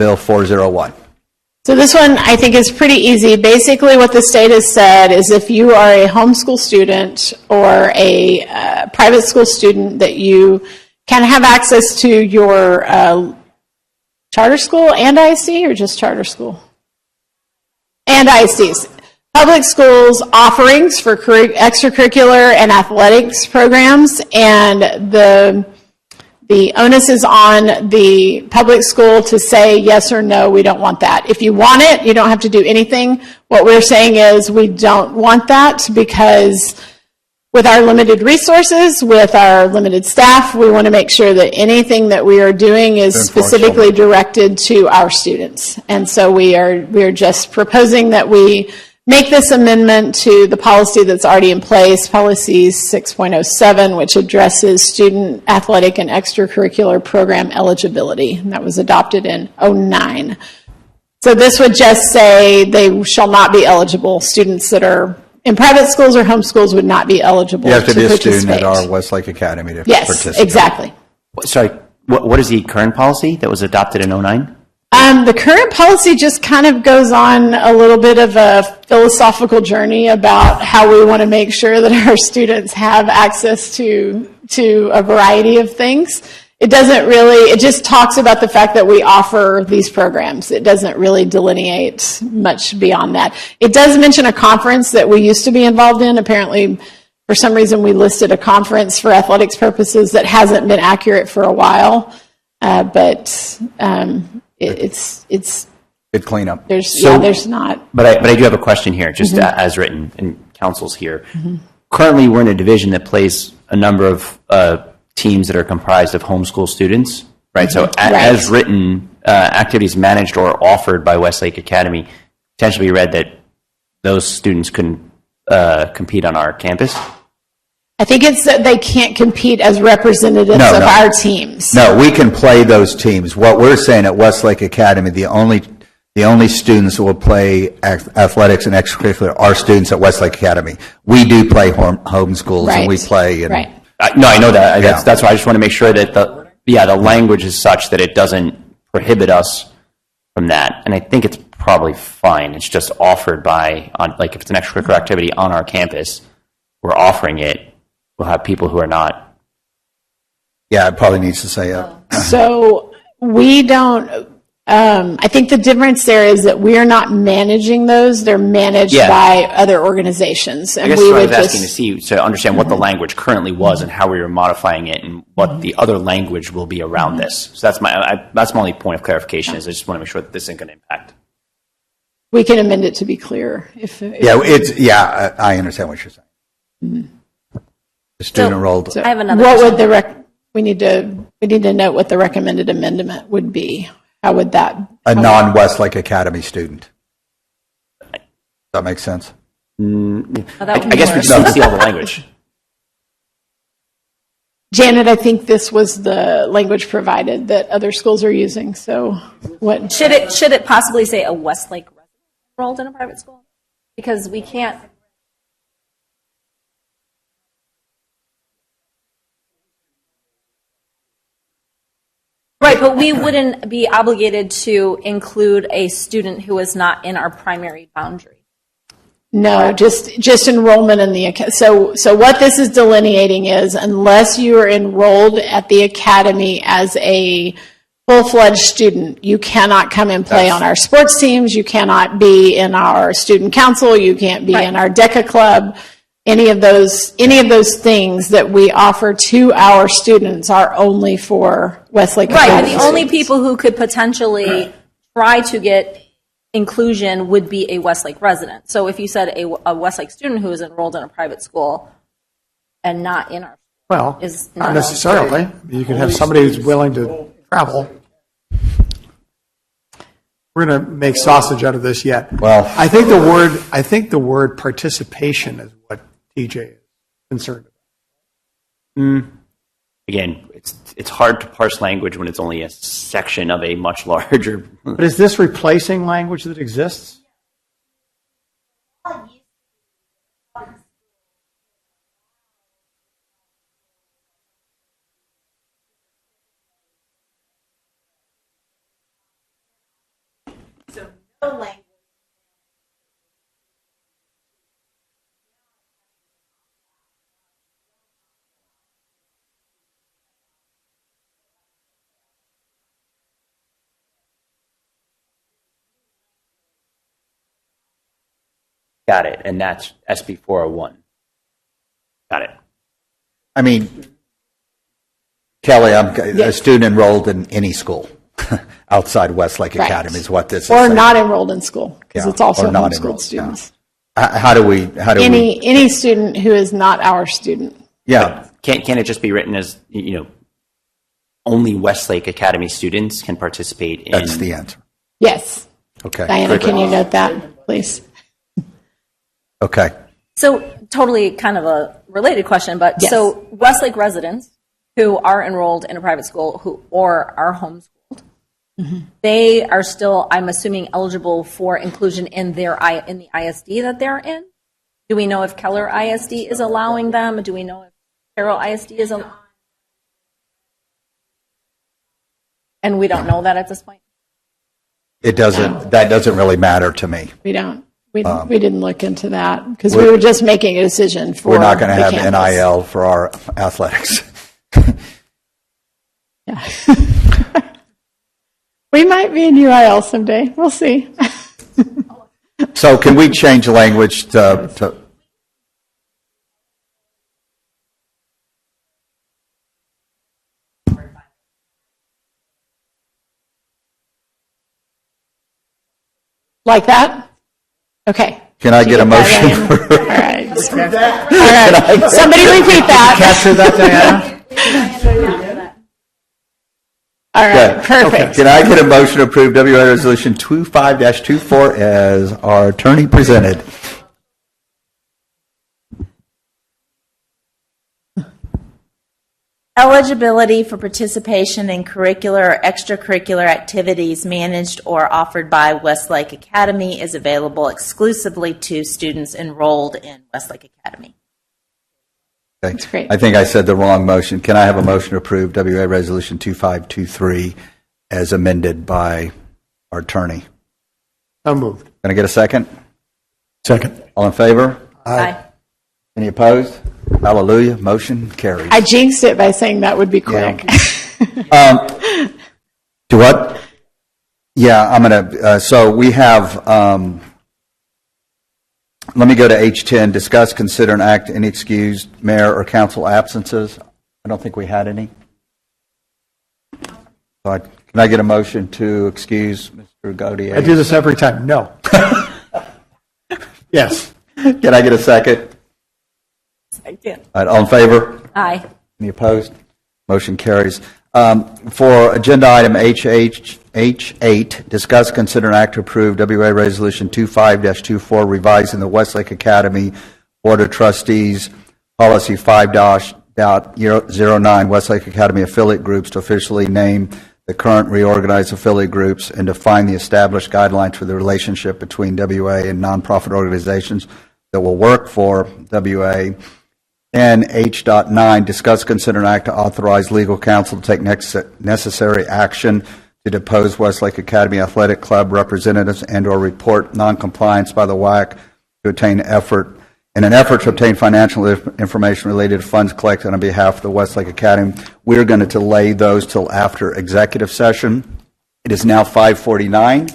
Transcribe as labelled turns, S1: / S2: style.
S1: Bill 401.
S2: So this one I think is pretty easy. Basically what the state has said is if you are a homeschool student or a private school student that you can have access to your charter school and ISD or just charter school? And ISDs. Public schools offerings for extracurricular and athletics programs, and the onus is on the public school to say yes or no, we don't want that. If you want it, you don't have to do anything. What we're saying is we don't want that because with our limited resources, with our limited staff, we want to make sure that anything that we are doing is specifically directed to our students. And so we are just proposing that we make this amendment to the policy that's already in place, policy 6.07, which addresses student athletic and extracurricular program eligibility. And that was adopted in 2009. So this would just say they shall not be eligible. Students that are in private schools or homeschools would not be eligible to participate. You have to be a student at our Westlake Academy to participate. Yes, exactly.
S3: Sorry, what is the current policy that was adopted in 2009?
S2: The current policy just kind of goes on a little bit of a philosophical journey about how we want to make sure that our students have access to a variety of things. It doesn't really, it just talks about the fact that we offer these programs. It doesn't really delineate much beyond that. It does mention a conference that we used to be involved in. Apparently, for some reason, we listed a conference for athletics purposes that hasn't been accurate for a while. It's
S1: good cleanup.
S2: There's not.
S3: But I do have a question here, just as written, and council's here. Currently, we're in a division that plays a number of teams that are comprised of homeschool students, right? So as written, activities managed or offered by Westlake Academy, potentially read that those students couldn't compete on our campus?
S2: I think it's that they can't compete as representatives of our teams.
S1: No, we can play those teams. What we're saying at Westlake Academy, the only students who will play athletics and extracurricular are students at Westlake Academy. We do play homeschools, and we play. And,
S3: no, I know that.
S1: Yeah.
S3: That's why I just want to make sure that the language is such that it doesn't prohibit us from that. And I think it's probably fine. It's just offered like if it's an extracurricular activity on our campus, we're offering it. We'll have people who are not.
S1: Yeah, it probably needs to say that.
S2: So we don't. I think the difference there is that we are not managing those; they're managed by other organizations. And
S3: I guess we I was asking to understand what the language currently was and how we were modifying it, and what the other language will be around this. So that's my only point of clarification. Is I just want to make sure that this isn't going to impact.
S2: We can amend it to be clear.
S1: I understand what you're saying. Mm-hmm. Student enrolled.
S4: I have another.
S2: What would we need to note what the recommended amendment would be. How would that?
S1: A non-Westlake Academy student. Does that make sense?
S3: I guess we just need to see all the language.
S2: Janet, I think this was the language provided that other schools are using. So, what
S4: should it possibly say a Westlake resident enrolled in a private school? Because we can't. Right, but we wouldn't be obligated to include a student who is not in our primary boundary.
S2: No, just enrollment in the so what this is delineating is unless you are enrolled at the academy as a full-fledged student, you cannot come and play on our sports teams. You cannot be in our student council. You can't be in our DECA club. Any of those things that we offer to our students are only for Westlake Academy.
S4: Right, and the only people who could potentially try to get inclusion would be a Westlake resident. So if you said a Westlake student who is enrolled in a private school and not in our
S5: school, is not necessarily. You can have somebody who's willing to travel. We're going to make sausage out of this yet.
S1: Well,
S5: I think the word participation is what TJ is concerned about.
S3: Again, it's hard to parse language when it's only a section of a much larger.
S5: But is this replacing language that exists?
S3: Got it. And that's SB 401. Got it.
S1: I mean, Kelly, I'm a student enrolled in any school outside Westlake
S2: Right.
S1: Academy is what this is
S2: Or
S1: saying.
S2: not enrolled in school, because
S1: Yeah,
S2: it's also
S1: or not
S2: homeschooled
S1: enrolled,
S2: students.
S1: How do we,
S2: Any student who is not our student.
S1: yeah,
S3: Can it just be written as, only Westlake Academy students can participate in?
S1: that's the answer.
S2: Yes.
S1: Okay.
S2: Diana, can you note that, please?
S1: Okay.
S4: So totally kind of a related question, but
S2: Yes.
S4: so Westlake residents who are enrolled in a private school or are homeschooled, they are still, I'm assuming, eligible for inclusion in in the ISD that they're in? Do we know if Keller ISD is allowing them? Do we know if Carroll ISD is allowing? And we don't know that at this point?
S1: That doesn't really matter to me.
S2: We don't. We didn't look into that, because we were just making a decision for
S1: We're not going to
S2: the
S1: have
S2: campus.
S1: NIL for our athletics.
S2: Yeah. We might be in UIL someday. We'll see.
S1: So can we change the language to
S2: Like that? Okay.
S1: Can I
S2: Did you
S1: get a
S2: that,
S1: motion?
S2: Ryan? All right. All right. Somebody repeat that.
S5: Capture that, Diana?
S2: All right.
S1: Okay.
S2: Perfect.
S1: Can I get a motion to approve WA Resolution 25-24 as our attorney presented?
S6: Eligibility for participation in curricular or extracurricular activities managed or offered by Westlake Academy is available exclusively to students enrolled in Westlake Academy.
S1: Okay.
S2: That's great.
S1: I think I said the wrong motion. Can I have a motion to approve WA Resolution 2523 as amended by our attorney?
S5: So moved.
S1: Can I get a second?
S5: Second.
S1: All in favor?
S6: Aye.
S1: Any opposed? Hallelujah. Motion carries.
S2: I jinxed it by saying that would be quick.
S1: Do what? Yeah, I'm going to, so we have, let me go to H10, discuss, consider, and act any excused mayor or council absences. I don't think we had any. So can I get a motion to excuse Mr. Gaudier?
S5: I do this every time. No. Yes.
S1: Can I get a second?
S4: I did.
S1: All right, all in favor?
S4: Aye.
S1: Any opposed? Motion carries. For agenda item H8, discuss, consider, and act to approve WA Resolution 25-24, revising the Westlake Academy Board of Trustees Policy 5-09 Westlake Academy affiliate groups to officially name the current reorganized affiliate groups and define the established guidelines for the relationship between WA and nonprofit organizations that will work for WA. And H.9, discuss, consider, and act to authorize legal counsel to take necessary action to depose Westlake Academy Athletic Club representatives and/or report noncompliance by the WAC to obtain in an effort to obtain financial information related to funds collected on behalf of the Westlake Academy. We're going to delay those till after executive session. It is now 5:49.